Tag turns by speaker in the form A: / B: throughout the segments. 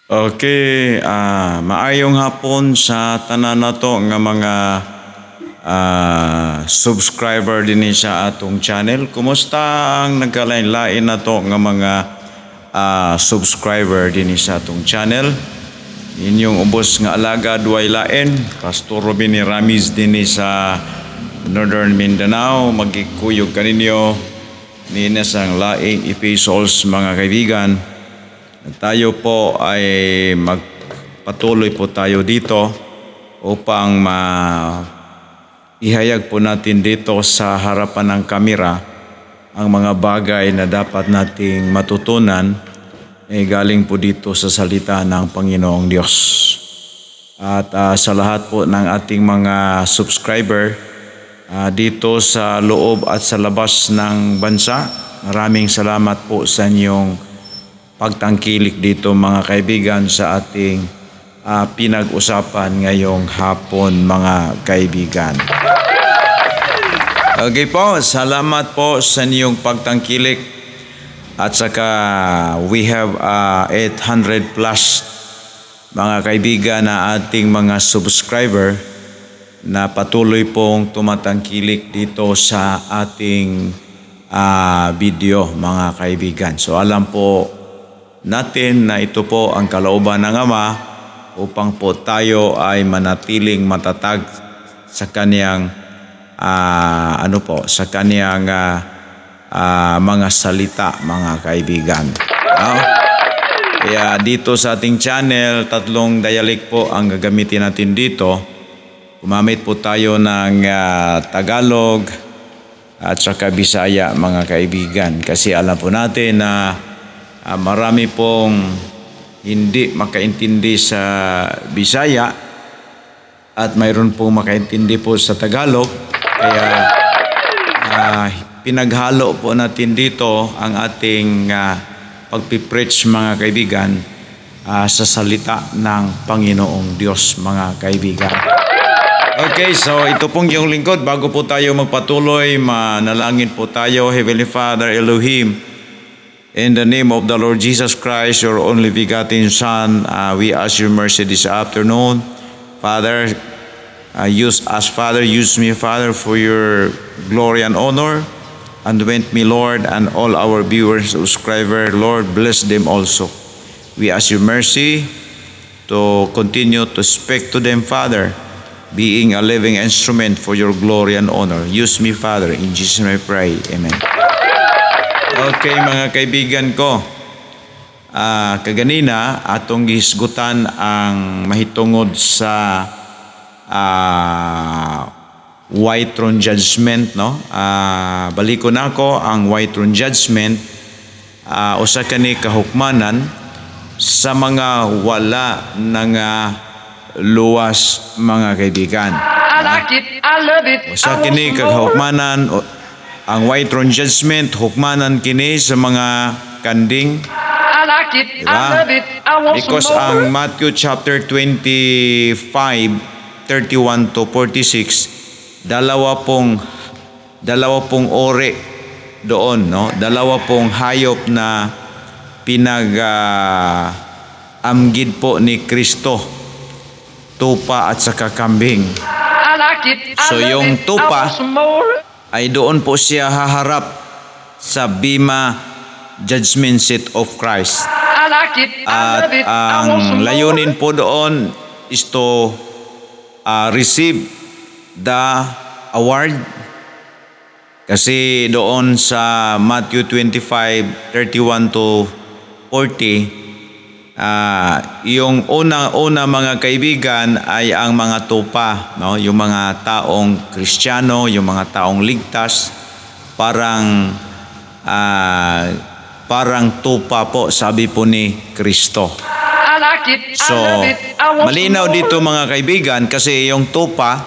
A: Okay, maayong hapon sa tanan nato nga mga subscriber din sa atong channel. Kumusta ang nagkalain-lain nato nga mga subscriber din sa atong channel? Inyong ubos nga alaga duay lain, Pastor Robin Ramis din sa Northern Mindanao, magikuyog kaninyo ni nasang laing epistles mga kaibigan. Tayo po ay magpatuloy po tayo dito upang ihayag po natin dito sa harapan ng kamera ang mga bagay na dapat nating matutunan galing po dito sa salita ng Panginoong Diyos. At sa lahat po ng ating mga subscriber dito sa loob at sa labas ng bansa, maraming salamat po sa inyong pagtangkilik dito mga kaibigan sa ating pinag-usapan ngayong hapon mga kaibigan. Okay po, salamat po sa inyong pagtangkilik at saka we have 800 plus mga kaibigan na ating mga subscriber na patuloy pong tumatangkilik dito sa ating video mga kaibigan. So alam po natin na ito po ang kalooban ng Ama upang po tayo ay manatiling matatag sa kaniyang sa kaniyang mga salita mga kaibigan. Kaya dito sa ating channel, 3 dialect po ang gagamitin natin dito. Gumamit po tayo ng Tagalog at saka Bisaya mga kaibigan. Kasi alam po natin na marami pong hindi makaintindi sa Bisaya at mayroon pong makaintindi po sa Tagalog. Kaya pinaghalo po natin dito ang ating pagpipreach mga kaibigan sa salita ng Panginoong Diyos mga kaibigan. Okay, so ito pong yung lingkod. Bago po tayo magpatuloy, manalangin po tayo. Heavenly Father Elohim, in the name of the Lord Jesus Christ, your only begotten Son, we ask your mercy this afternoon. Father, use us, Father. Use me, Father, for your glory and honor. Anoint me, Lord, and all our viewers, subscribers, Lord, bless them also. We ask your mercy to continue to speak to them, Father, being a living instrument for your glory and honor. Use me, Father. In Jesus' name I pray. Amen. Okay, mga kaibigan ko. Kaganina, atong gihisgutan ang mahitungod sa white throne judgment, no? Baliko na ako ang white throne judgment, usa kani kahukmanan sa mga wala nga luwas mga kaibigan. Usa kini kahukmanan, ang white throne judgment, hukmanan kini sa mga kanding. Diba? Because ang Matthew chapter 25:31 to 46, dalawa pong ore doon, no? Dalawa pong hayop na amgid po ni Kristo, tupa at saka kambing. So yung tupa ay doon po siya haharap sa bima judgment seat of Christ. At ang layunin po doon is to receive the award. Kasi doon sa Matthew 25:31 to 40, yung una mga kaibigan ay ang mga tupa, no? Yung mga taong Kristiyano, yung mga taong ligtas, parang tupa po, sabi po ni Kristo. So, malinaw dito mga kaibigan kasi yung tupa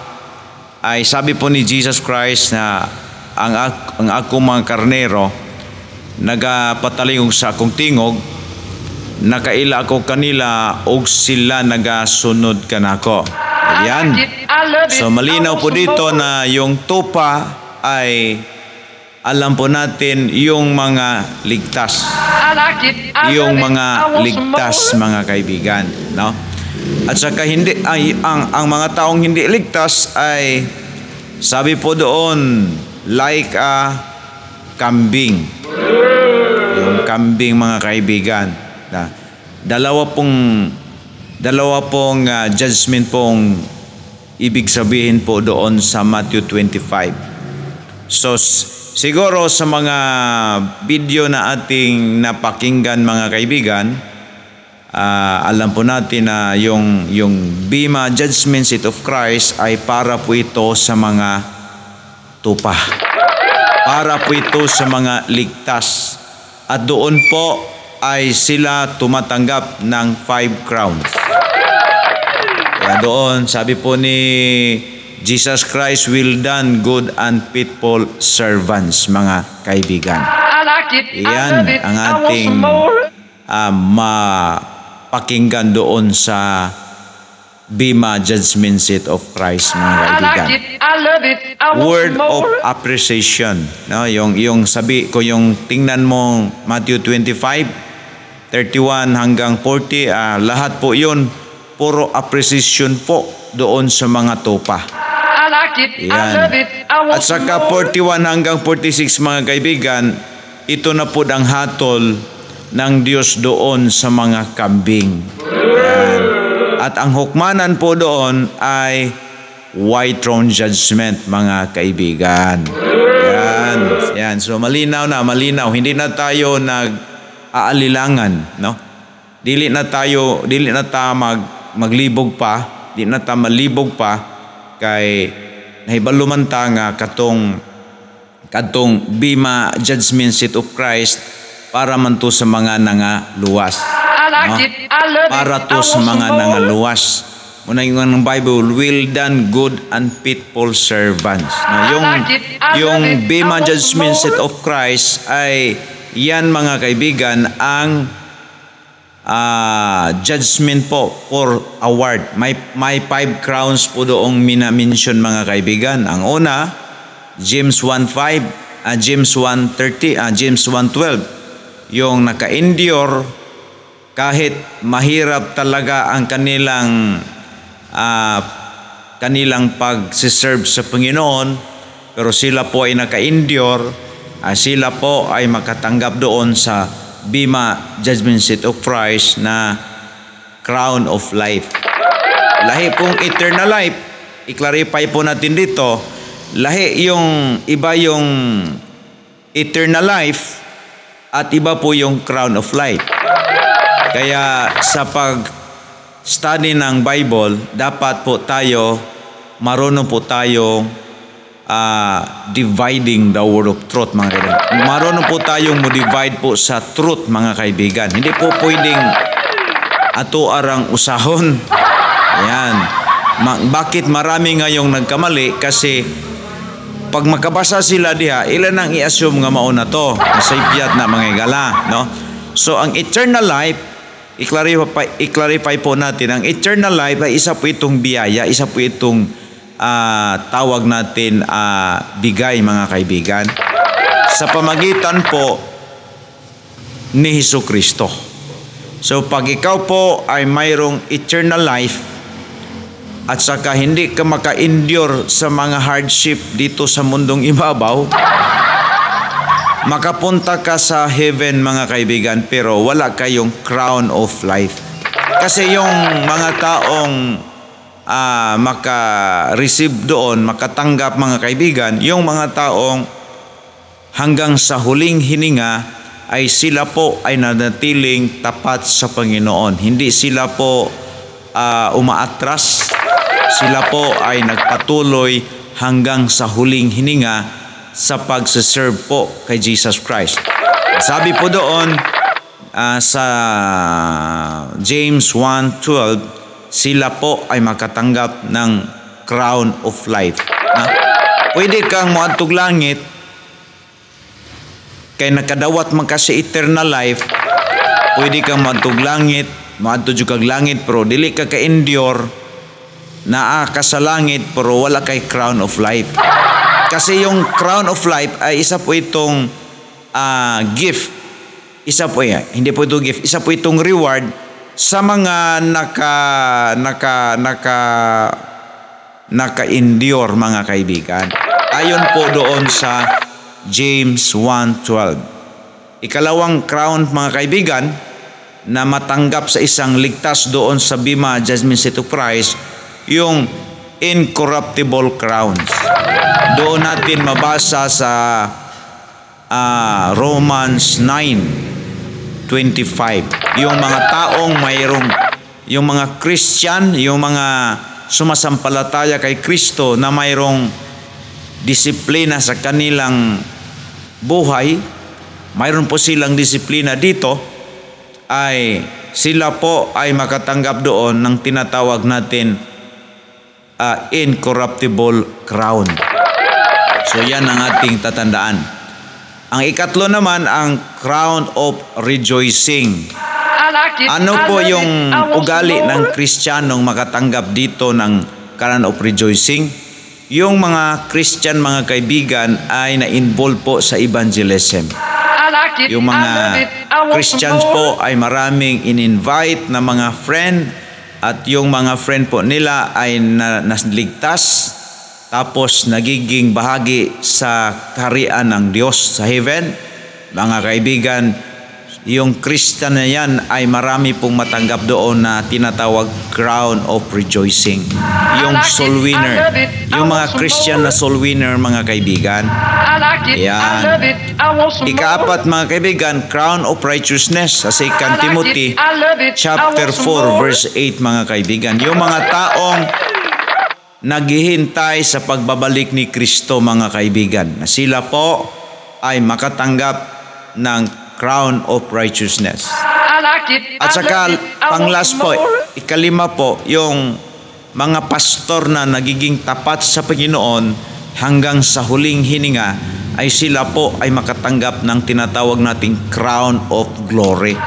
A: ay sabi po ni Jesus Christ na ang akong mga karnero nagapataling sa akong tingog, nakaila ako kanila og sila nagasunod kanako. Ayan. So malinaw po dito na yung tupa ay alam po natin yung mga ligtas. Yung mga ligtas, mga kaibigan, no? At saka hindi ay ang mga taong hindi ligtas ay sabi po doon like a kambing. Yung kambing, mga kaibigan. Dalawa pong judgment pong ibig sabihin po doon sa Matthew 25. So siguro sa mga video na ating napakinggan, mga kaibigan, alam po natin na yung Bema Judgment Seat of Christ ay para po ito sa mga tupa. Para po ito sa mga ligtas. At doon po ay sila tumatanggap ng 5 crowns. Kaya doon, sabi po ni Jesus Christ, "Well done, good and faithful servants," mga kaibigan. Iyan ang ating mapakinggan doon sa Bema Judgment Seat of Christ, mga kaibigan. Word of appreciation, no? Yung sabi ko, yung tingnan mo Matthew 25:31 hanggang 40, lahat po yun puro appreciation po doon sa mga tupa. Yan. At saka 41 hanggang 46, mga kaibigan, ito na po ang hatol ng Diyos doon sa mga kambing. Yan. At ang hukmanan po doon ay white throne judgment, mga kaibigan. Yan. Yan. So malinaw na, malinaw. Hindi na tayo nag-aalilangan, no? Dili na tayo maglibog pa, di na ta malibog pa kay nahibaluman ta nga katong Bema Judgment Seat of Christ para man to sa mga nangaluwas, no? Para to sa mga nangaluwas. Muna yung Bible, "Well done, good and faithful servants." No, yung Bema Judgment Seat of Christ ay yan, mga kaibigan, ang judgment po for award. May 5 crowns po doong mina-mention, mga kaibigan. Ang una, James 1:5, James 1:30, James 1:12. Yung naka-endure kahit mahirap talaga ang kanilang pag-serve sa Panginoon, pero sila po ay naka-endure, sila po ay makatanggap doon sa Bema Judgment Seat of Christ na crown of life. Lahi pong eternal life, i-clarify po natin dito, lahi yung iba yung eternal life at iba po yung crown of life. Kaya sa pag-study ng Bible, dapat po tayo, marunong po tayo dividing the word of truth, mga kaibigan. Marunong po tayong mo-divide po sa truth, mga kaibigan. Hindi po pwedeng ato arang usahon. Ayan. Bakit marami ngayong nagkamali? Kasi pag makabasa sila diha, ilan ang i-assume nga mauna to? Nasaypiyat na mga igala, no? So ang eternal life, i-clarify po natin, ang eternal life ay isa po itong biyaya, isa po itong tawag natin bigay, mga kaibigan, sa pamagitan po ni Jesucristo. So pag ikaw po ay mayroong eternal life at saka hindi ka maka-endure sa mga hardship dito sa mundong ibabaw, makapunta ka sa heaven, mga kaibigan, pero wala kayong crown of life. Kasi yung mga taong maka-receive doon, makatanggap, mga kaibigan, yung mga taong hanggang sa huling hininga ay sila po ay nanatiling tapat sa Panginoon. Hindi sila po umaatras. Sila po ay nagpatuloy hanggang sa huling hininga sa pagsiserve po kay Jesus Christ. Sabi po doon sa James 1:12, sila po ay makatanggap ng crown of life. Pwede kang moadtog langit kay nakadawat man ka sa eternal life. Pwede kang moadtog langit, moadto jud kag langit, pero dili ka ka-endure, naa ka sa langit pero wala kay crown of life. Kasi yung crown of life ay isa po itong gift. Isa po yan. Hindi po ito gift. Isa po itong reward sa mga naka-endure, mga kaibigan. Ayon po doon sa James 1:12. Ikalawang crown, mga kaibigan, na matanggap sa isang ligtas doon sa Bema Judgment Seat of Christ, yung incorruptible crowns. Doon natin mabasa sa Romans 9:25. Yung mga taong mayroong, yung mga Christian, yung mga sumasampalataya kay Kristo na mayroong disiplina sa kanilang buhay, mayroon po silang disiplina dito, ay sila po ay makatanggap doon ng tinatawag natin incorruptible crown. So yan ang ating tatandaan. Ang ikatlo naman, ang crown of rejoicing. Ano po yung ugali ng Kristiyanong makatanggap dito ng crown of rejoicing? Yung mga Christian, mga kaibigan, ay na-involve po sa evangelism. Yung mga Christians po ay maraming in-invite na mga friend, at yung mga friend po nila ay naligtas, tapos nagiging bahagi sa kaharian ng Diyos sa heaven. Mga kaibigan, yung Christian na yan ay marami pong matanggap doon na tinatawag crown of rejoicing. Yung soul winner. Yung mga Christian na soul winner, mga kaibigan. Yan. Ikaapat, mga kaibigan, crown of righteousness sa 2 Timothy chapter 4 verse 8, mga kaibigan. Yung mga taong naghihintay sa pagbabalik ni Kristo, mga kaibigan, na sila po ay makatanggap ng crown of righteousness. At saka panglas po, ikalima po, yung mga pastor na nagiging tapat sa Panginoon hanggang sa huling hininga, ay sila po ay makatanggap ng tinatawag nating crown of glory.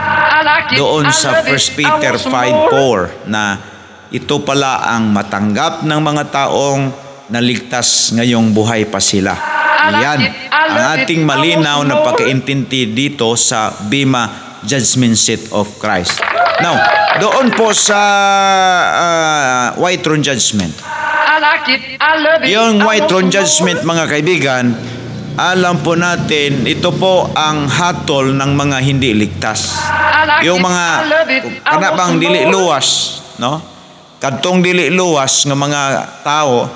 A: Doon sa 1 Peter 5:4 na ito pala ang matanggap ng mga taong naligtas ngayong buhay pa sila. Yan ang ating malinaw na pagkaintindi dito sa Bema Judgment Seat of Christ. Now, doon po sa White Throne Judgment. Yung White Throne Judgment, mga kaibigan, alam po natin, ito po ang hatol ng mga hindi ligtas. Yung mga kanabang dili luwas, no? Kadtong dili luwas ng mga tao,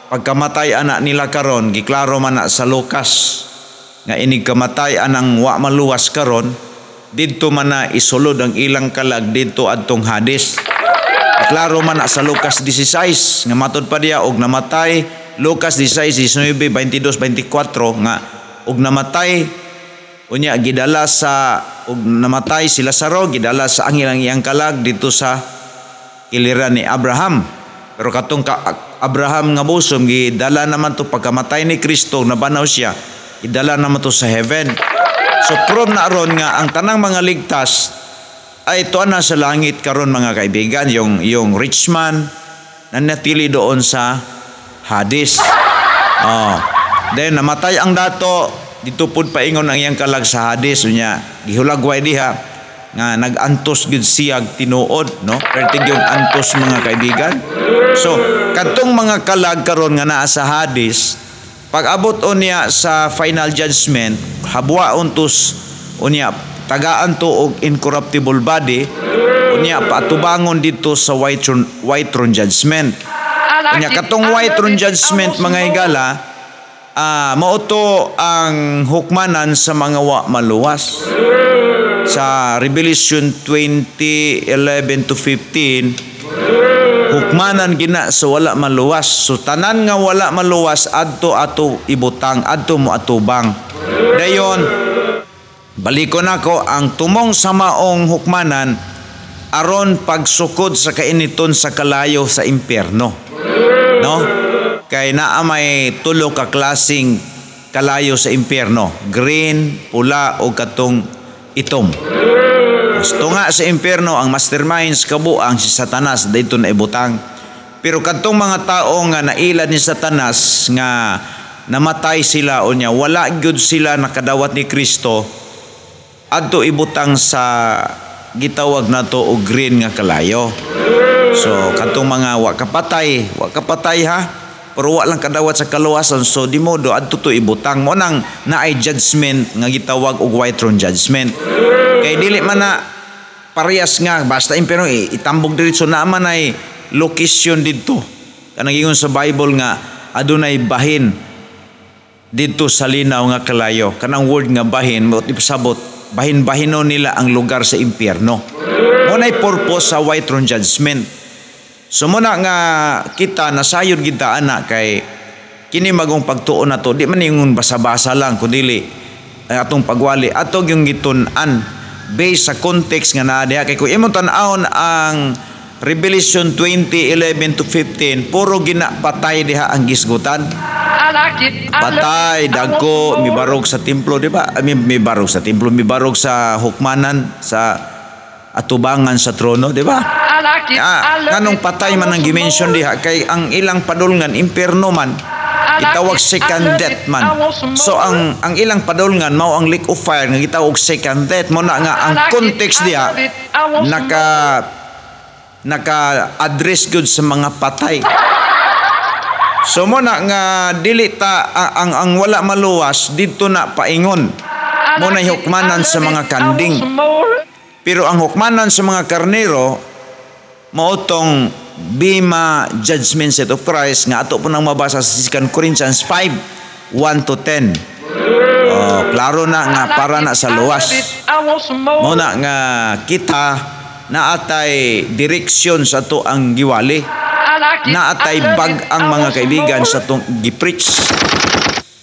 A: pagkamatay anak nila karon, giklaro man na sa Lucas nga inig kamatay anang wa maluwas karon, didto man na isulod ang ilang kalag didto adtong Hades. Giklaro man na sa Lucas 16 nga matud pa diya og namatay, Lucas 16, 19, 22, 24 nga og namatay unya gidala sa og namatay si Lazaro, gidala sa angel ang iyang kalag dito sa iliran ni Abraham. Pero katong Abraham nga bosom, gidala naman to pagkamatay ni Kristo, nabanaw siya, idala naman to sa heaven. So prove na ron nga ang tanang mga ligtas ay tuan na sa langit karon, mga kaibigan. Yung rich man na natili doon sa Hades. Then namatay ang dato, dito pud paingon ang iyang kalag sa Hades, unya gihulagway diha nga nag-antos gud siya tinuod, no? Pertig yung antos, mga kaibigan. So kadtong mga kalag karon nga naa sa Hades, pag abot unya sa final judgment, habwa untos unya tagaan to og incorruptible body, unya patubangon dito sa White Throne Judgment. Unya katong White Throne Judgment, mga higala, mao to ang hukmanan sa mga wa maluwas. Sa Revelation 20:11 to 15, hukmanan gina sa wala maluwas. So tanan nga wala maluwas adto ato ibutang, adto mo atubang. Dayon balikon ako ang tumong sa maong hukmanan aron pagsukod sa kainiton sa kalayo sa impyerno. No? Kay naa may tulo ka klaseng kalayo sa impyerno, green, pula o katong itom. Gusto nga sa impyerno ang masterminds kabuang si Satanas dayton na ibutang. Pero kadtong mga tao nga nailad ni Satanas nga namatay sila o niya wala gyud sila nakadawat ni Kristo adto ibutang sa gitawag nato og green nga kalayo. So katong mga wa kapatay ha, pero wa lang kadawat sa kaluwasan, so di modo adto to ibutang mo nang naay judgment nga gitawag og white throne judgment. Kay dili man na parehas nga basta impero itambog diretso na man ay location didto. Kanang ingon sa Bible nga adunay bahin didto sa linaw nga kalayo. Kanang word nga bahin mo ipasabot bahin-bahinon nila ang lugar sa impyerno. Mo nay purpose sa white throne judgment. So muna nga kita nasayod kita ana kay kini magong pagtuon nato di man ingon basa-basa lang kundi atong pagwali atong yung gitun-an based sa context nga naa diha. Kay kung imong tan-awon ang Revelation 20:11 to 15 puro ginapatay diha ang gisgutan. Patay, dagko, mibarog sa templo, di ba? Mibarog sa templo, mibarog sa hukmanan, sa atubangan sa trono, di ba? Kanong patay man ang dimension diha kay ang ilang padulngan impierno man, gitawag second death man. So ang ilang padulngan mao ang lake of fire nga gitawag second death. Mo na nga ang context diha naka-address good sa mga patay. So mo na nga dili ta ang wala maluwas dito na paingon. Mo na hukmanan sa mga kanding. Pero ang hukmanan sa mga karnero mautong bima judgment seat of Christ nga ato po nang mabasa sa 2 Corinthians 5:1 to 10. Klaro na nga para na sa luwas. Mo na nga kita naatay direksyon sa to ang giwali. Naatay bag ang mga kaibigan sa tong gipreach.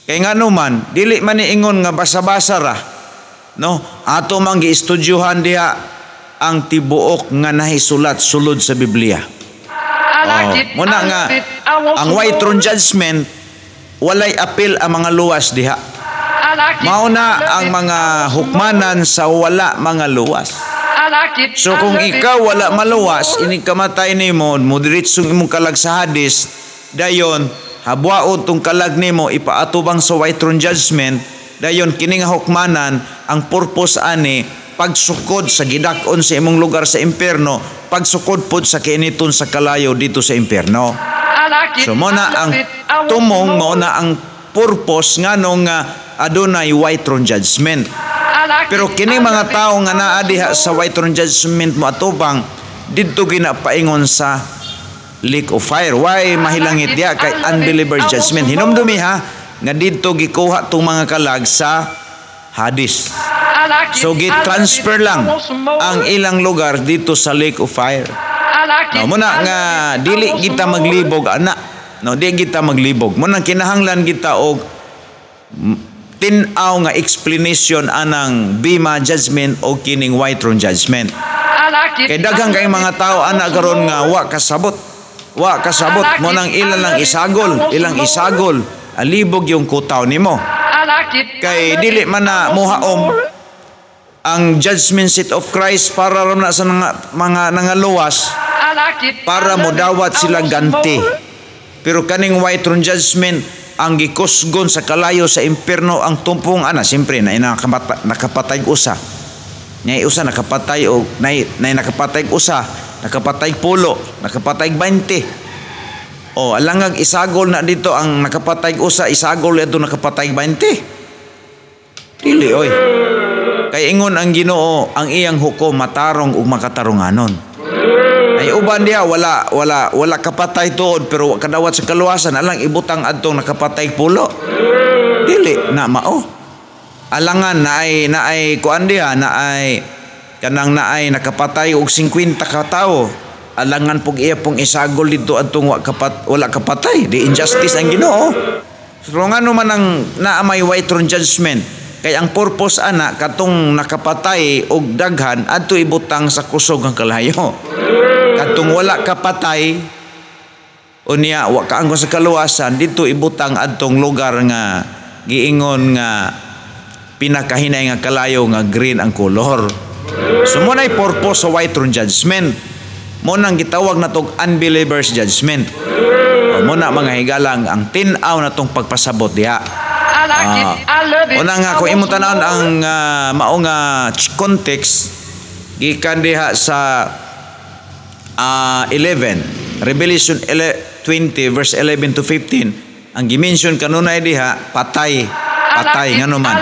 A: Kay nga naman dili man niingon nga basa-basa ra, no? Ato man giistudyuhan diha ang tibuok nga nahisulat sulod sa Biblia. Muna nga ang white throne judgment walay apil ang mga luwas diha. Mauna ang mga hukmanan sa wala mga luwas. So kung ikaw wala maluwas, ini kamatay nimo, mo diretsong imong kalag sa Hades, dayon habwaon tong kalag nimo ipaatubang sa white throne judgment, dayon kini nga hukmanan ang purpose ani pagsukod sa gidak-on sa imong lugar sa impierno, pagsukod pod sa kiiniton sa kalayo dito sa impierno. So mo na ang tumong, mo na ang purpose nganong adunay white throne judgment. Pero kini mga tao nga naa diha sa white throne judgment mo atubang didto ginapaingon sa lake of fire. Why mahilangit diha kay unbeliever judgment. Hinumdumi ha nga didto gikuha tong mga kalag sa Hades. So gi-transfer lang ang ilang lugar dito sa lake of fire. No, muna nga dili kita maglibog ana. No, di kita maglibog. Muna kinahanglan kita og tinaw nga explanation anang bima judgment o kining white throne judgment. Kay daghang kay mga tao ana karon nga wa kasabot mo nang ilang isagol alibog yung kutaw nimo. Kay dili man na muhaom ang judgment seat of Christ para ram na sa mga nangaluwas para modawat sila ganti. Pero kaning white throne judgment ang gikusgon sa kalayo sa impierno ang tumpong ana siyempre na nakapatay usa. Nya usa nakapatay o nay nakapatay usa, nakapatay 10, nakapatay 20. Alangag isagol na dito ang nakapatay usa, isagol adto nakapatay 20. Dili oy. Kay ingon ang Ginoo ang iyang hukom matarong ug makatarunganon. Ay uban diha wala kapatay tuod pero kadawat sa kaluwasan alang ibutang adtong nakapatay 10. Dili na mao. Alangan naay kuan diha naay kanang naay nakapatay og 50 ka tawo. Alangan pug iya pong isagol dito adtong wala kapatay. Di injustice ang Ginoo. So ngano man ang naamay white throne judgment kay ang purpose ana katong nakapatay og daghan adto ibutang sa kusog ang kalayo. Katong wala kapatay unya wa kaanggo sa kaluwasan dito ibutang adtong lugar nga giingon nga pinakahinay nga kalayo nga green ang kolor. So mo nay purpose sa white throne judgment. Mo nang gitawag natog unbelievers judgment. muna mga higalang ang tinaw na tong pagpasabot diha. Una nga kung imo tanan ang mao nga context gikan diha sa 11 Revelation 20 verse 11 to 15 ang gimension kanunay diha patay ngano man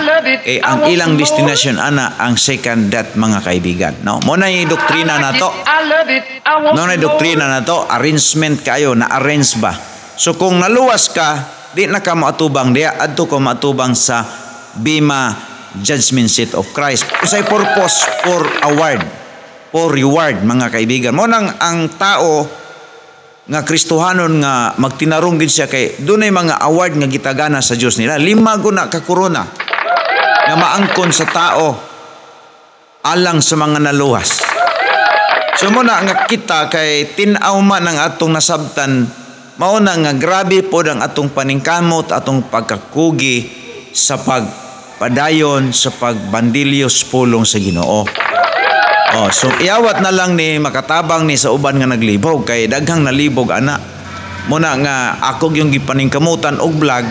A: ang ilang destination ana ang second death mga kaibigan, no? Mo na yung doktrina na to arrangement kayo na arrange ba, so kung naluwas ka di na ka maatubang diha adto ka maatubang sa Bema Judgment Seat of Christ. Usay purpose for reward mga kaibigan. Mo nang ang tao nga Kristohanon nga magtinarong gid siya kay dunay mga award nga gitagana sa Dios nila. 5 guna ka korona nga maangkon sa tao alang sa mga naluwas. So mo na nga kita kay tin-aw man ang atong nasabtan, mao na nga grabe pod ang atong paningkamot, atong pagkakugi sa pagpadayon sa pagbandilyos pulong sa Ginoo. So iawat na lang ni makatabang ni sa uban nga naglibog kay daghang nalibog ana. Muna nga ako yung gipaningkamutan og vlog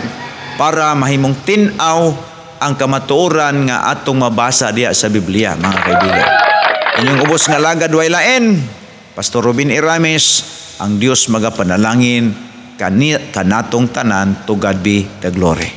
A: para mahimong tin-aw ang kamatuoran nga atong mabasa diha sa Biblia mga kaibigan. Inyong ubos nga lagad way lain, Pastor Robin Irames, ang Dios magapanalangin kanatong tanan, to God be the glory.